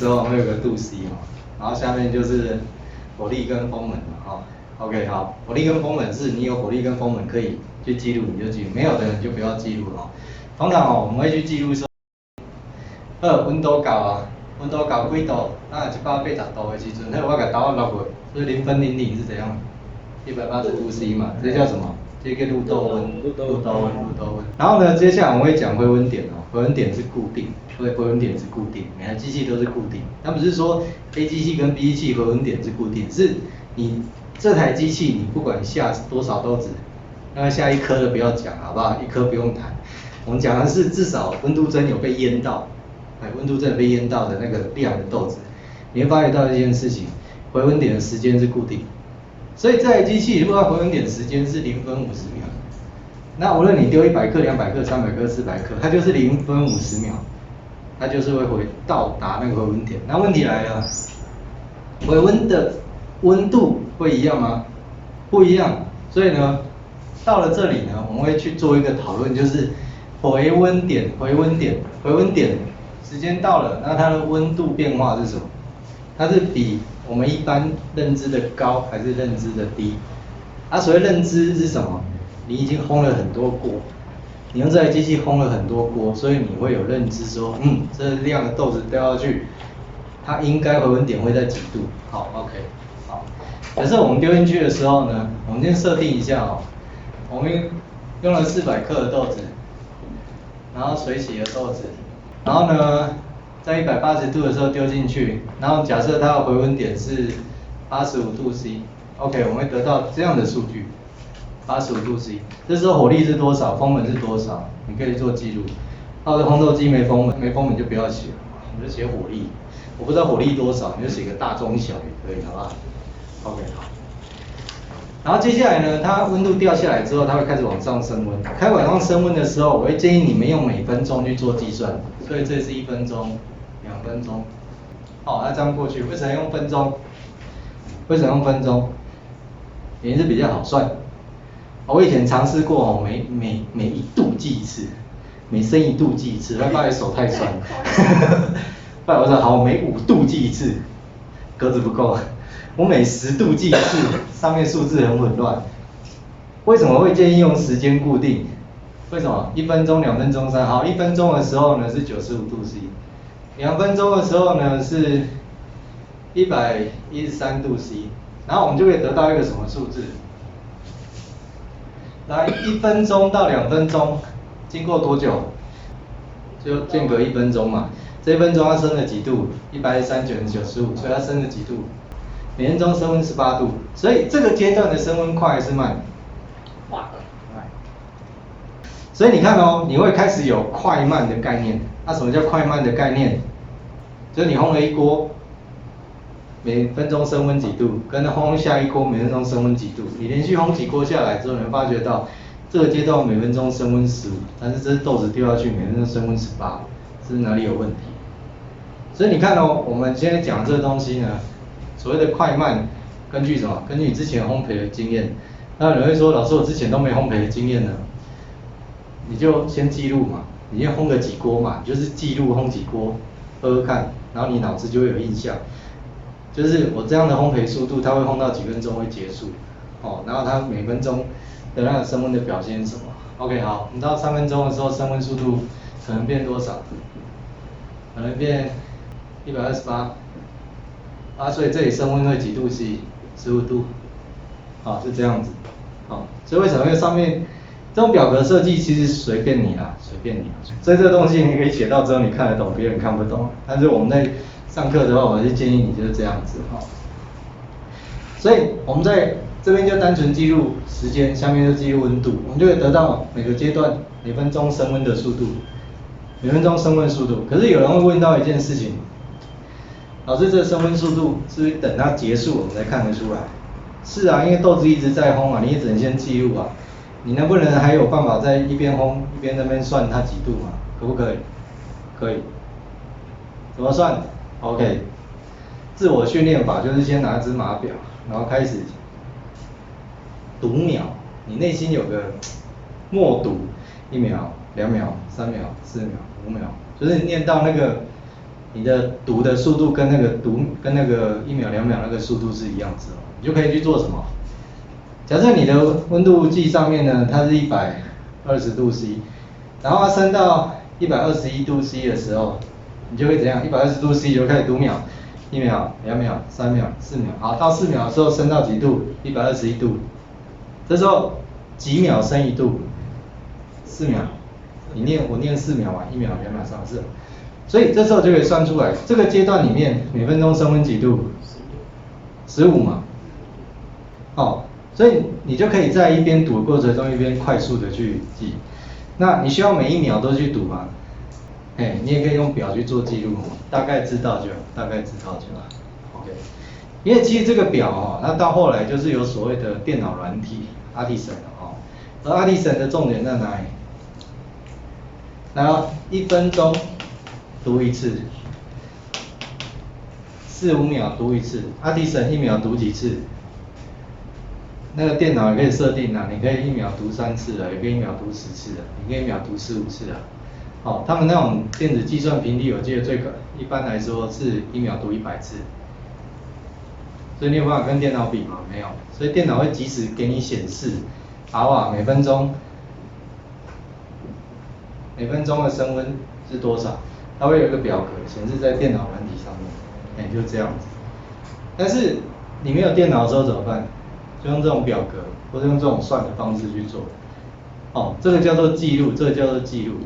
候会有个度 C 嘛，然后下面就是火力跟风门嘛，OK 好，火力跟风门是你有火力跟风门可以去记录你就记录，没有的你就不要记录哦。通常我们会去记录说，温度高啊，温度高几度，180度的时阵，我把刀落去，所以0.00是怎样？180°C 嘛，这叫什么？这个入豆温。然后呢，接下来我们会讲回温点哦，回温点是固定，回温点是固定，每台机器都是固定。它不是说 A 机器跟 B 机器回温点是固定，是你这台机器你不管下多少豆子，那下1颗的不要讲好不好？1颗不用谈，我们讲的是至少温度针有被淹到，温度针有被淹到的那个量的豆子，你会发觉到一件事情，回温点的时间是固定。所以这台机器如果它回温点时间是0分50秒，那无论你丢100克、200克、300克、400克，它就是0分50秒，它就是会到达那个回温点。那问题来了，回温的温度会一样吗？不一样。所以呢，到了这里呢，我们会去做一个讨论，就是回温点时间到了，那它的温度变化是什么？它是比我们一般认知的高还是认知的低？所谓认知是什么？你已经烘了很多锅，你用这台机器烘了很多锅，所以你会有认知说，这量的豆子掉下去，它应该回温点会在几度？好 ，OK， 好。可是我们丢进去的时候呢，我们先设定一下哦，我们用了400克的豆子，然后水洗的豆子，然后呢，在180度的时候丢进去，然后假设它的回温点是85°C，OK， 我们会得到这样的数据，85°C。这时候火力是多少，风门是多少，你可以做记录。到时候烘豆机没风门就不要写了，你就写火力。我不知道火力多少，你就写个大中小也可以，好不好 ？OK， 好。然后接下来呢，它温度掉下来之后，它会开始往上升温。开始往上升温的时候，我会建议你们用每分钟去做计算，所以这是1分钟、2分钟。好，那这样过去，为什么用分钟？原因是比较好算。我以前尝试过每1度记一次，每升1度记一次，发现手太酸。后来我说好，每5度记一次，格子不够。我每10度记一次，上面数字很混乱。为什么会建议用时间固定？为什么？1分钟、2分钟、3，好，1分钟的时候呢是95°C，2分钟的时候呢是113°C，然后我们就可以得到一个什么数字？来，1分钟到2分钟，经过多久？就间隔1分钟嘛。这1分钟它升了几度？113.95，所以它升了几度？每分钟升温18度。所以这个阶段的升温快还是慢？快。所以你看哦，你会开始有快慢的概念。那什么叫快慢的概念？就是你烘了一锅，每分钟升温几度，跟烘下一锅每分钟升温几度，你连续烘几锅下来之后，你会发觉到这个阶段每分钟升温15，但是这豆子丢下去每分钟升温18，是哪里有问题？所以你看哦，我们现在讲这个东西呢，所谓的快慢，根据什么？根据你之前烘焙的经验。那有人会说，老师我之前都没烘焙的经验呢，你就先记录嘛，你先烘个几锅嘛，你就是记录烘几锅，喝喝看，然后你脑子就会有印象。就是我这样的烘焙速度，它会烘到几分钟会结束，然后它每分钟的那个升温的表现是什么 ？OK， 好，你到3分钟的时候，升温速度可能变多少？可能变128，所以这里升温会几度 C？15度，是这样子，所以为什么？因为上面这种表格设计其实随便你啦，所以这个东西你可以写到之后你看得懂，别人看不懂，但是我们在上课的话，我就建议你就是这样子所以我们在这边就单纯记录时间，下面就记录温度，我们就会得到每个阶段每分钟升温的速度，每分钟升温速度。可是有人会问到一件事情，老师，这个升温速度是不是等它结束我们才看得出来？是啊，因为豆子一直在烘啊，你也只能先记录啊。你能不能还有办法在一边烘一边那边算它几度嘛？可不可以？可以。怎么算 ？OK， 自我训练法就是先拿一支码表，然后开始读秒，你内心有个默读，1秒、2秒、3秒、4秒、5秒，就是念到那个你的读的速度跟那个1秒2秒那个速度是一样之后，你就可以去做什么？假设你的温度计上面呢，它是120度 C， 然后它升到121度 C 的时候，你就会怎样？120度 C 就开始读秒，1秒、2秒、3秒、4秒，好，到4秒的时候升到几度？121度，这时候几秒升1度？4秒，我念4秒嘛，1秒、2秒、3秒、4秒，所以这时候就可以算出来，这个阶段里面每分钟升温几度？15嘛，哦。所以你就可以在一边读的过程中，一边快速的去记。那你需要每1秒都去读吗？你也可以用表去做记录，大概知道就好。OK。因为其实这个表它到后来就是有所谓的电脑软体 Artisan 而 Artisan 的重点在哪里？然后1分钟读一次，4、5秒读一次 ，Artisan 1秒读几次？那个电脑也可以设定你可以1秒读3次的，也可以1秒读10次的，你可以1秒读4、5次的。他们那种电子计算频率，我记得一般来说是1秒读100次。所以你有办法跟电脑比吗？没有。所以电脑会即时给你显示每分钟的升温是多少，它会有一个表格显示在电脑软体上面，就这样子。但是你没有电脑的时候怎么办？就用这种表格，或者用这种算的方式去做。这个叫做记录，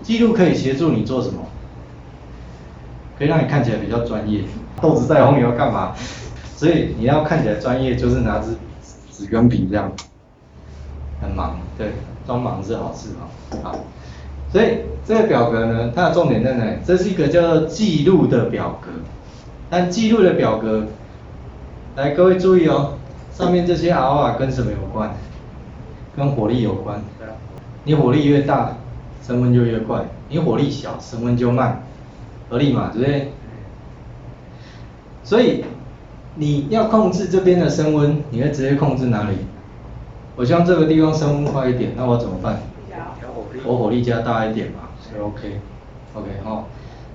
记录可以协助你做什么？可以让你看起来比较专业。豆子在烘你要干嘛？所以你要看起来专业，就是拿支纸跟笔这样，很忙，对，装忙是好事好，所以这个表格呢，它的重点在哪里？这是一个叫做记录的表格。但记录的表格，来各位注意上面这些 R 跟什么有关？跟火力有关。你火力越大，升温就越快；你火力小，升温就慢，合理嘛，对不对？所以你要控制这边的升温，你会直接控制哪里？我希望这个地方升温快一点，那我怎么办？我火力加大一点嘛，所以 OK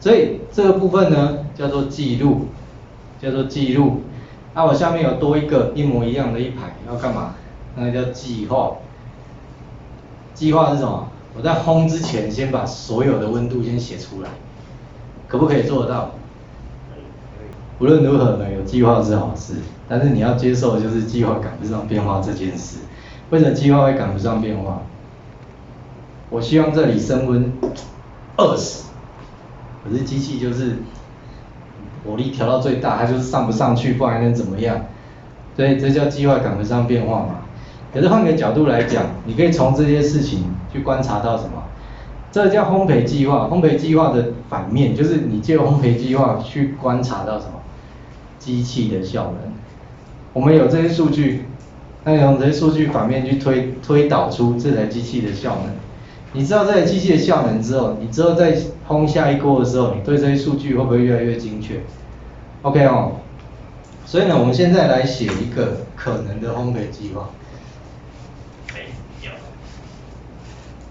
所以这个部分呢叫做记录，我下面有多一个一模一样的一排，要干嘛？那个叫计划。计划是什么？我在烘之前先把所有的温度先写出来，可不可以做得到？无论如何呢，有计划是好事，但是你要接受的就是计划赶不上变化这件事。为什么计划会赶不上变化？我希望这里升温20，可是机器就是火力调到最大，它就是上不上去，不然能怎么样？所以这叫计划赶不上变化嘛。可是换个角度来讲，你可以从这些事情去观察到什么？这叫烘焙计划。烘焙计划的反面就是你借烘焙计划去观察到什么？机器的效能。我们有这些数据，那你从这些数据反面去推导出这台机器的效能。你知道这台机器的效能之后，你之后在烘下一锅的时候，你对这些数据会不会越来越精确 ？OK 所以呢，我们现在来写一个可能的烘焙计划。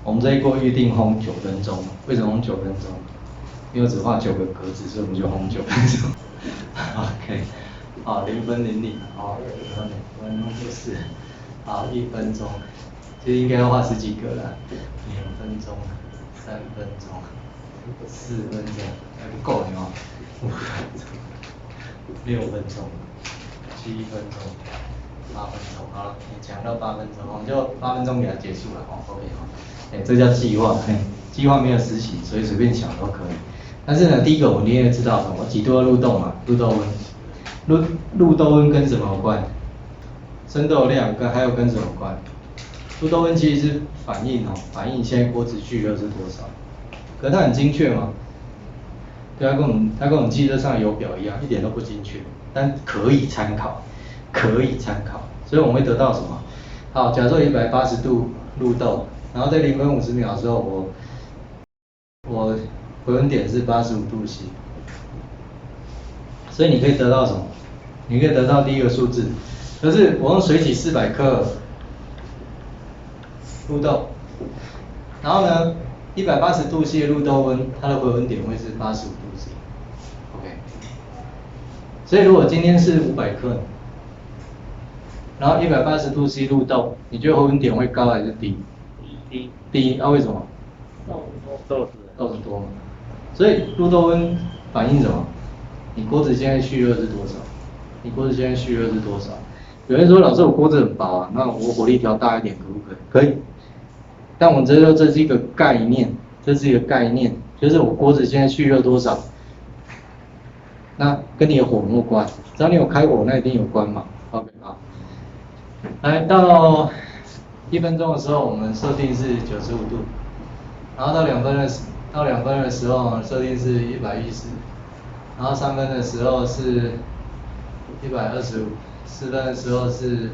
我们这一锅预定烘9分钟，为什么烘9分钟？因为我只画9个格子，所以我们就烘9分钟。OK， 0分0厘，2分就是1分钟，其实应该要画10几个了，2分钟、3分钟、4分钟，还不够呢5分钟、6分钟、7分钟、8分钟，好了，你讲到8分钟，我们就8分钟给它结束了，OK 这叫计划，计划没有实行，所以随便想都可以。但是呢，第一个我们一定要知道什么？几度的入豆嘛，入豆温，入豆温跟什么有关？生豆量还有跟什么有关？入豆温其实是反映你现在锅子聚热是多少。可是它很精确吗？对，它跟我们计热上的油表一样，一点都不精确，但可以参考。所以我们会得到什么？好，假设180度入豆。然后在0分50秒的时候，我回温点是85度 C， 所以你可以得到什么？你可以得到第一个数字，就是我用水洗400克入豆，然后呢，180度 C 的入豆温，它的回温点会是85度 C，OK，所以如果今天是500克，然后180度 C 入豆，你觉得回温点会高还是低？低。为什么？豆子多嘛。所以入豆温反映什么？你锅子现在蓄热是多少？有人说老师我锅子很薄啊，那我火力调大一点可不可以？可以。但我这是一个概念，就是我锅子现在蓄热多少，那跟你的火没有关，只要你有开火，那一定有关嘛。OK 好，来到1分钟的时候，我们设定是95度，然后到2分的时候设定是110，然后3分的时候是125，4分的时候是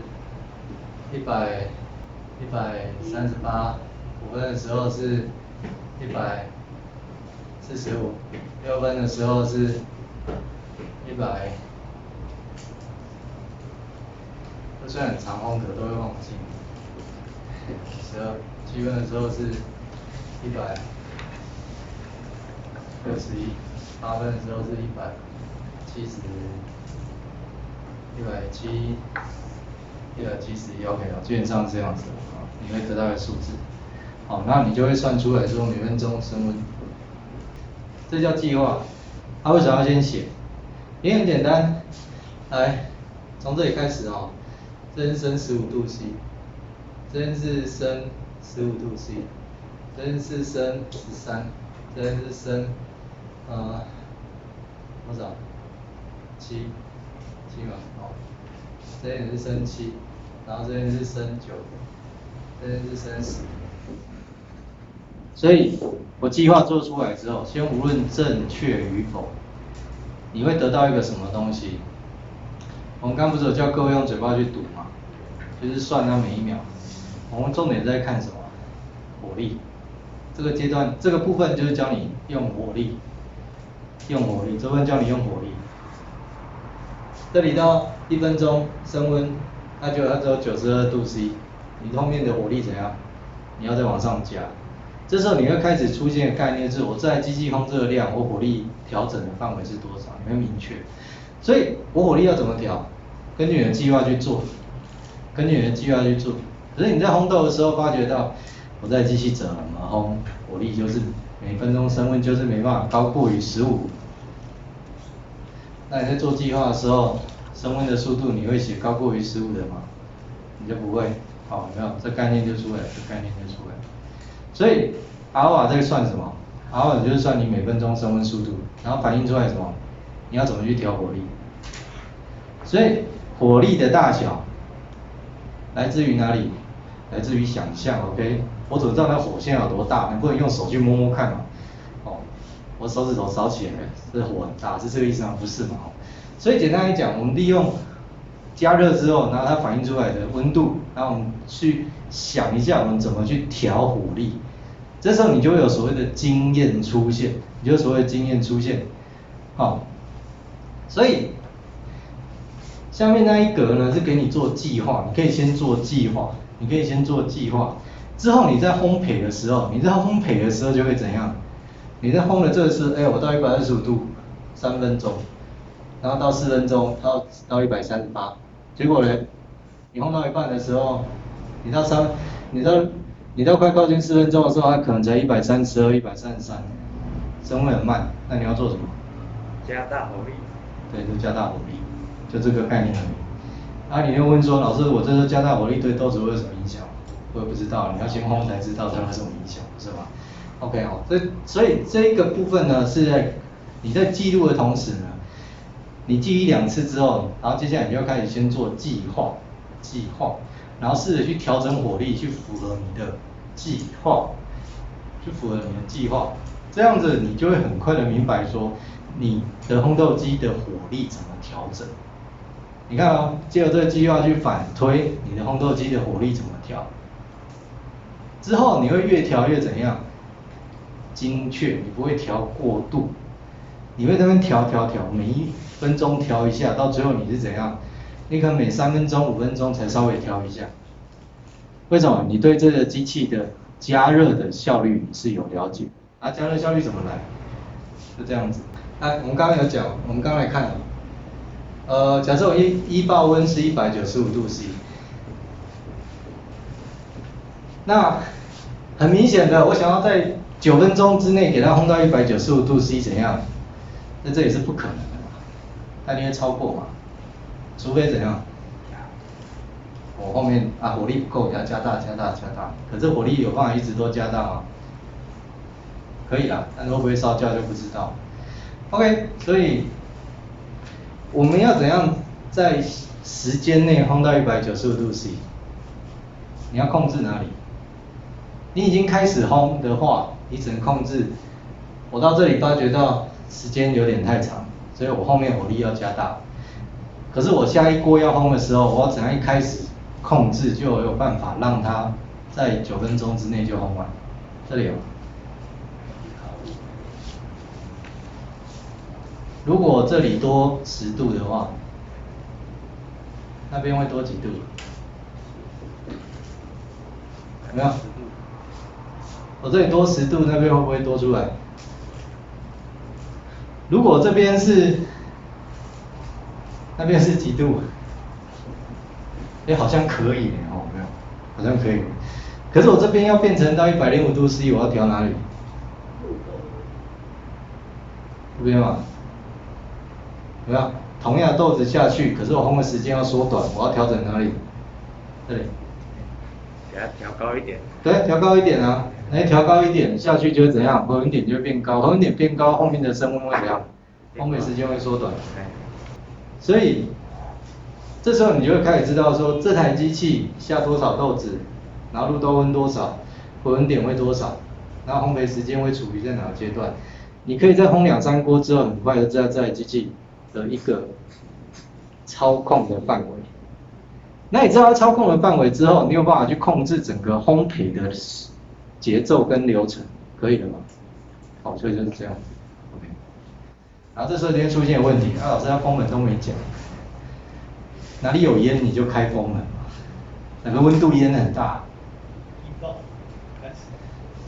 138，5分的时候是145，6分的时候是100，这虽然很长哦，可都会忘记。7分的时候是161，8分的时候是171，OK 了，基本上是这样子啊，你会得到一个数字。好，那你就会算出来说每分钟升温，这叫计划。为什么要先写？也很简单，来，从这里开始哦，这边升15度 C， 这边是升15度 C， 这边是升13，这边是升多少？7嘛，好，这边也是升7，然后这边是升9，这边是升10。所以我计划做出来之后，先无论正确与否，你会得到一个什么东西？我们刚不是有叫各位用嘴巴去读嘛，就是算它每一秒。我们重点在看什么？火力。这个阶段这个部分就是教你用火力，这部分教你用火力。这里到1分钟升温，它只有92度 C， 你后面的火力怎样？你要再往上加。这时候你会开始出现的概念是，我在机器烘热量，我火力调整的范围是多少？你会明确。所以我火力要怎么调？根据你的计划去做，可是你在烘豆的时候发觉到，我在机器怎么烘，火力就是每分钟升温就是没办法高过于15。那你在做计划的时候，升温的速度你会写高过于15的吗？你就不会。好，有没有？这概念就出来。所以阿瓦在算什么？阿瓦就是算你每分钟升温速度，然后反映出来什么？你要怎么去调火力？所以火力的大小来自于哪里？来自于想象 ，OK？ 我怎么知道那火线有多大？你不能用手去摸摸看嘛？哦，我手指头烧起来，这火很大，是这个意思吗？不是嘛？所以简单来讲，我们利用加热之后，然后它反映出来的温度，然后我们去想一下我们怎么去调火力。这时候你就会有所谓的经验出现，好，所以下面那一格呢是给你做计划，你可以先做计划，之后你在烘焙的时候，就会怎样？你在烘的这是，我到125度3分钟，然后到4分钟，到138，结果呢，你烘到一半的时候，你到快靠近4分钟的时候，它可能才132、133，升温很慢，那你要做什么？加大火力。对，就加大火力，就这个概念而已。你又问说，老师，我这个加大火力对豆子会有什么影响？我也不知道，你要先烘才知道它有什么影响，是吧 ？OK 好，所以这一个部分呢，是在你在记录的同时呢，你记1、2次之后，然后接下来你就要开始先做计划，然后试着去调整火力，去符合你的计划，这样子你就会很快的明白说，你的烘豆机的火力怎么调整。你看哦，借由这个计划去反推你的烘豆机的火力怎么调，之后你会越调越怎样？精确，你不会调过度，你会在那边调，每1分钟调一下，到最后你是怎样？你可能每3分钟、5分钟才稍微调一下。为什么？你对这个机器的加热的效率你是有了解。加热效率怎么来？就这样子。我们刚刚有讲，我们刚刚来看假设我一爆温是195度 C， 那很明显的，我想要在9分钟之内给它烘到195度 C 怎样？那这也是不可能的嘛，它一定会超过嘛，除非怎样？我后面火力不够，要加大。可是火力有办法一直都加大吗？可以啦，但是会不会烧焦就不知道。OK， 所以我们要怎样在时间内烘到195度 C？ 你要控制哪里？你已经开始烘的话，你只能控制。我到这里发觉到时间有点太长，所以我后面火力要加大。可是我下一锅要烘的时候，我要怎样一开始控制就有办法让它在9分钟之内就烘完？这里有。如果这里多10度的话，那边会多几度？有没有？我这里多10度，那边会不会多出来？如果这边是，那边是几度？好像可以没有，好像可以。可是我这边要变成到105度 C， 我要调哪里？这边嘛，有没有？同样的豆子下去，可是我烘的时间要缩短，我要调整哪里？这里。给它调高一点。对，调高一点啊，调高一点下去就会怎样？恒温点就会变高，恒温点变高，后面的升温会怎样？烘焙时间会缩短。所以这时候你就会开始知道说，这台机器下多少豆子，然后入豆温多少，回温点会多少，然后烘焙时间会处于在哪个阶段。你可以在烘2、3锅之后，很快就知道这台机器的一个操控的范围。那你知道它操控的范围之后，你有办法去控制整个烘焙的节奏跟流程，可以了吗？好，所以就是这样子 ，OK。然后这时候就会出现问题，老师他风门都没讲，哪里有烟你就开风门嘛，哪个温度烟很大？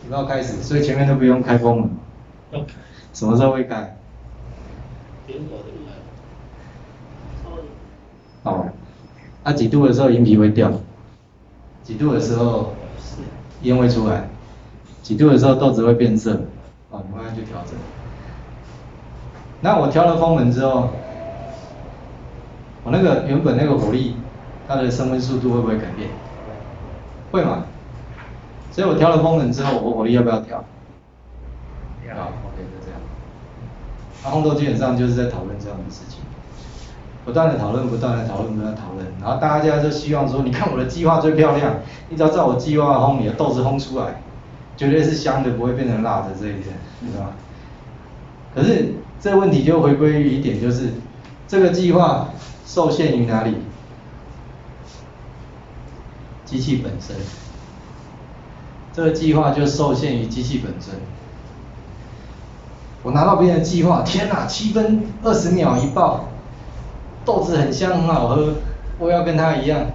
一爆开始，所以前面都不用开风门。什么时候会开？哦，几度的时候银皮会掉？几度的时候烟会出来？几度的时候豆子会变色？你慢慢去调整。那我调了风门之后，我原本那个火力，它的升温速度会不会改变？会嘛？所以我调了风门之后，我火力要不要调？要 ，OK， 就这样。烘豆基本上就是在讨论这样的事情，不断的讨论，然后大家就希望说，你看我的计划最漂亮，你只要照我计划烘，你的豆子烘出来，绝对是香的，不会变成辣的这一点，对吧？可是这个问题就回归于一点，就是这个计划受限于哪里？机器本身。这个计划就受限于机器本身。我拿到别人的计划，天哪，7分20秒一爆，豆子很香很好喝，我要跟他一样。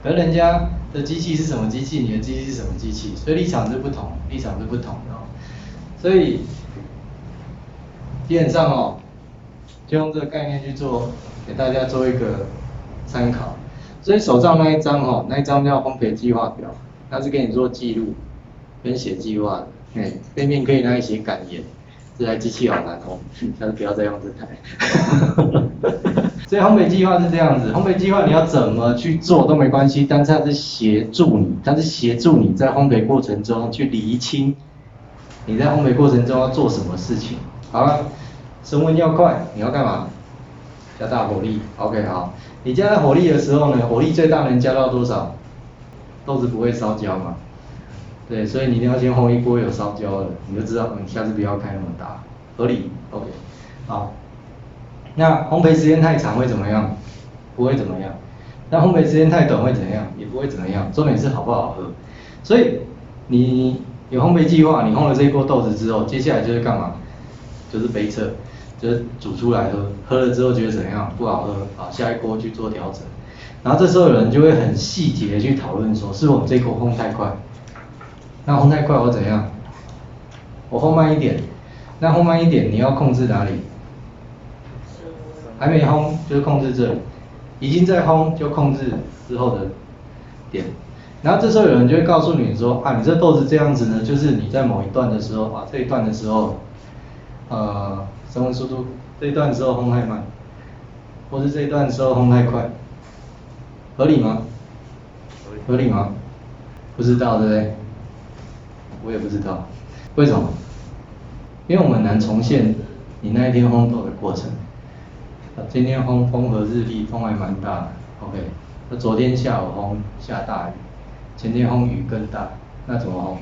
可是人家的机器是什么机器？你的机器是什么机器？所以立场是不同的所以基本上就用这个概念去做，给大家做一个参考。所以手上那一张那一张叫烘焙计划表。它是给你做记录跟写计划的，背面可以拿来写感言。这台机器好难下次不要再用这台。所以烘焙计划是这样子，烘焙计划你要怎么去做都没关系，但是它是协助你在烘焙过程中去厘清你在烘焙过程中要做什么事情。好了，升温要快，你要干嘛？加大火力。OK， 好，你加大火力的时候呢，火力最大能加到多少？豆子不会烧焦嘛？对，所以你一定要先烘一锅有烧焦的，你就知道你下次不要开那么大，合理 ？OK， 好。那烘焙时间太长会怎么样？不会怎么样。那烘焙时间太短会怎样？也不会怎么样。重点是好不好喝。所以你有烘焙计划，你烘了这一锅豆子之后，接下来就是干嘛？就是杯测，就是煮出来喝，喝了之后觉得怎样？不好喝，好，下一锅去做调整。然后这时候有人就会很细节的去讨论说，是否我们这一锅烘太快？那烘太快我怎样？我烘慢一点，那烘慢一点，你要控制哪里？还没烘就是控制这里，已经在烘就控制之后的点。然后这时候有人就会告诉你说啊，你这豆子这样子呢，就是你在某一段的时候啊，这一段的时候，升温速度这一段的时候烘太慢，或是这一段的时候烘太快，合理吗？合理吗？不知道对不对？我也不知道，为什么？因为我们很难重现你那一天烘豆的过程。今天风和日丽，风还蛮大的 ，OK。那昨天下午烘下大雨，前天烘雨更大，那怎么烘？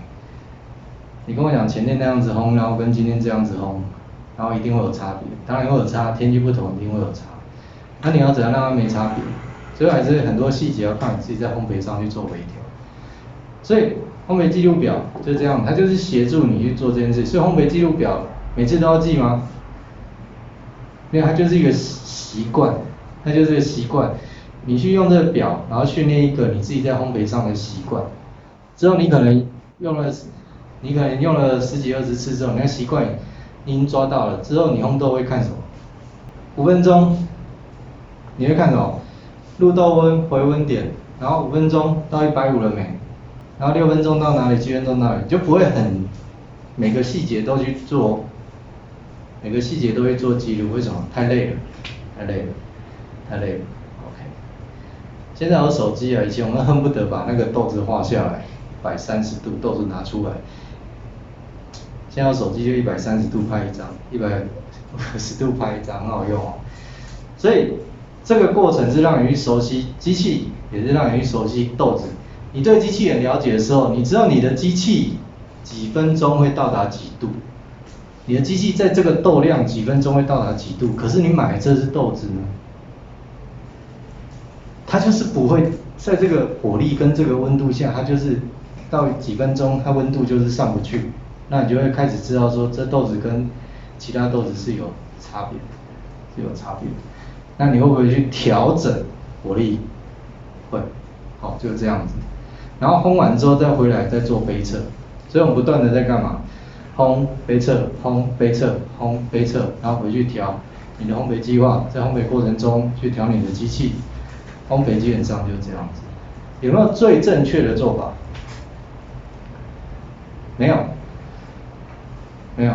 你跟我讲前天那样子烘，然后跟今天这样子烘，然后一定会有差别，当然会有差，天气不同一定会有差。那你要怎样让它没差别？所以还是很多细节要靠你自己在烘焙上去做微调。所以烘焙记录表就这样，它就是协助你去做这件事。所以烘焙记录表每次都要记吗？没有，它就是一个习惯，它就是一个习惯。你去用这个表，然后训练一个你自己在烘焙上的习惯。之后你可能用了十几20次之后，你的习惯你已经抓到了。之后你烘豆会看什么？5分钟，你会看什么？入豆温、回温点，然后5分钟到150了没？然后6分钟到哪里？7分钟到哪里？就不会很每个细节都去做。每个细节都会做记录，为什么？太累了，太累了，太累了。OK。现在有手机啊，以前我们恨不得把那个豆子画下来，130度豆子拿出来。现在有手机就130度拍一张，150度拍一张，很好用哦。所以这个过程是让你去熟悉机器，也是让你去熟悉豆子。你对机器很了解的时候，你知道你的机器几分钟会到达几度。你的机器在这个豆量几分钟会到达几度？可是你买的这只豆子呢，它就是不会在这个火力跟这个温度下，它就是到几分钟，它温度就是上不去，那你就会开始知道说这豆子跟其他豆子是有差别的，是有差别的。那你会不会去调整火力？会，好，就这样子。然后烘完之后再回来再做杯测，所以我们不断的在干嘛？烘杯测，烘杯测，烘杯测，然后回去调你的烘焙计划，在烘焙过程中去调你的机器，烘焙基本上就是这样子。有没有最正确的做法？没有，没有。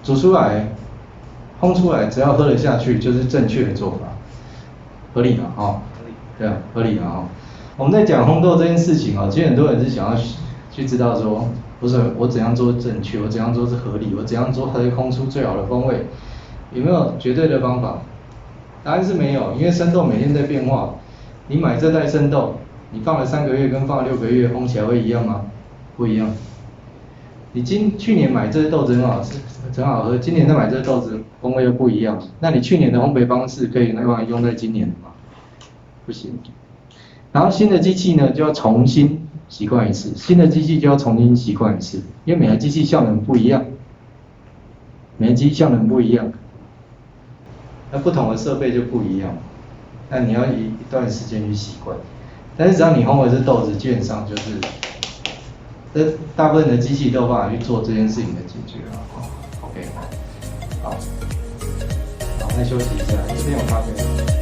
煮出来，烘出来，只要喝得下去，就是正确的做法，合理嘛？哦，对啊，合理嘛？哦。我们在讲烘豆这件事情哦，其实很多人是想要去知道说，不是我怎样做正确，我怎样做是合理，我怎样做才会烘出最好的风味，有没有绝对的方法？答案是没有，因为生豆每天在变化。你买这袋生豆，你放了3个月跟放了6个月，烘起来会一样吗？不一样。你去年买这豆子很好吃，很好喝，今年再买这豆子风味又不一样。那你去年的烘焙方式可以用在今年吗？不行。然后新的机器呢，就要重新习惯一次，新的机器就要重新习惯一次，因为每台机器效能不一样，每台机器效能不一样，那不同的设备就不一样，那你要一段时间去习惯。但是只要你烘的是豆子，基本上就是这大部分的机器都有办法去做这件事情的解决了。OK， 好，再休息一下，这边有咖啡。